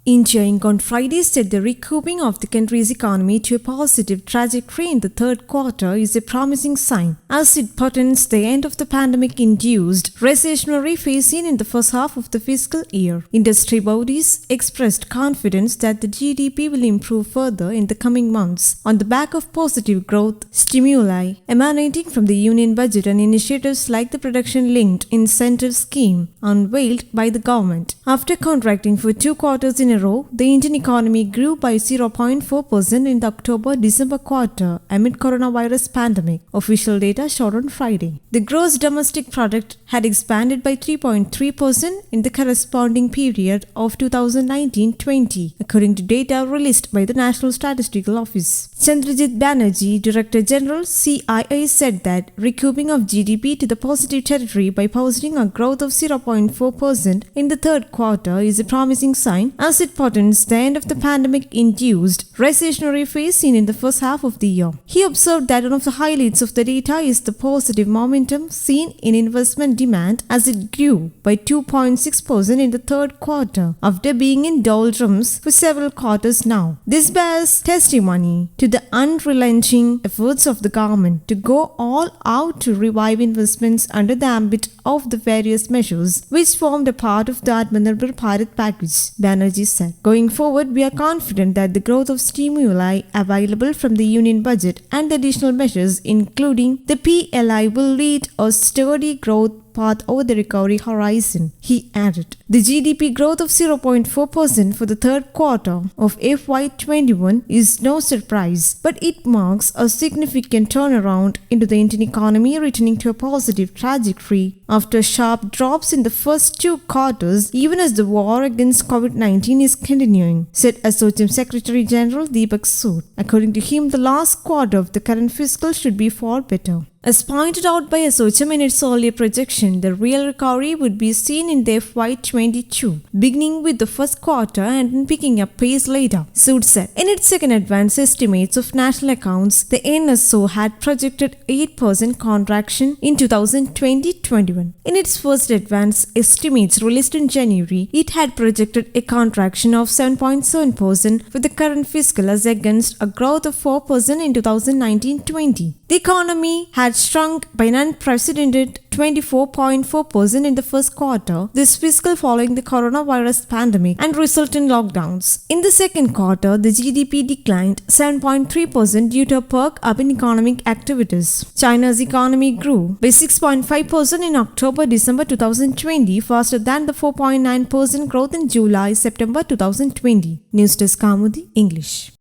India Inc. on Friday said the recouping of the country's economy to a positive trajectory in the third quarter is a promising sign, as it portends the end of the pandemic-induced recessionary phase seen in the first half of the fiscal year. Industry bodies expressed confidence that the GDP will improve further in the coming months on the back of positive growth stimuli emanating from the union budget and initiatives like the production-linked incentive scheme unveiled by the government. After contracting for 2 quarters in a row, the Indian economy grew by 0.4% in the October-December quarter amid coronavirus pandemic, official data showed on Friday. The gross domestic product had expanded by 3.3% in the corresponding period of 2019-20, according to data released by the National Statistical Office. Chandrajit Banerjee, Director General, CIA, said that recouping of GDP to the positive territory by posting a growth of 0.4% in the third quarter is a promising sign, as it portends the end of the pandemic-induced recessionary phase seen in the first half of the year. He observed that one of the highlights of the data is the positive momentum seen in investment demand, as it grew by 2.6% in the third quarter after being in doldrums for several quarters now. This bears testimony to the unrelenting efforts of the government to go all out to revive investments under the ambit of the various measures which formed a part of the Atmanirbhar Bharat package, Banerjee said. Going forward, we are confident that the growth of stimuli available from the union budget and the additional measures, including the PLI, will lead a sturdy growth path over the recovery horizon, he added. The GDP growth of 0.4% for the third quarter of FY21 is no surprise, but it marks a significant turnaround into the Indian economy returning to a positive trajectory after sharp drops in the first 2 quarters, even as the war against COVID-19 is continuing, said Associate Secretary General Deepak Sood. According to him, the last quarter of the current fiscal should be far better. As pointed out by Associate in its earlier projection, the real recovery would be seen in the FY22, beginning with the first quarter and then picking up pace later, Sood said. In its second advance estimates of national accounts, the NSO had projected 8% contraction in 2020-21. In its first advance estimates released in January, it had projected a contraction of 7.7% for the current fiscal as against a growth of 4% in 2019-20. The economy had shrunk by an unprecedented 24.4% in the first quarter, this fiscal following the coronavirus pandemic and resultant lockdowns. In the second quarter, the GDP declined 7.3% due to a perk up in economic activities. China's economy grew by 6.5% in October-December 2020, faster than the 4.9% growth in July-September 2020. News Desk Kamudi, English.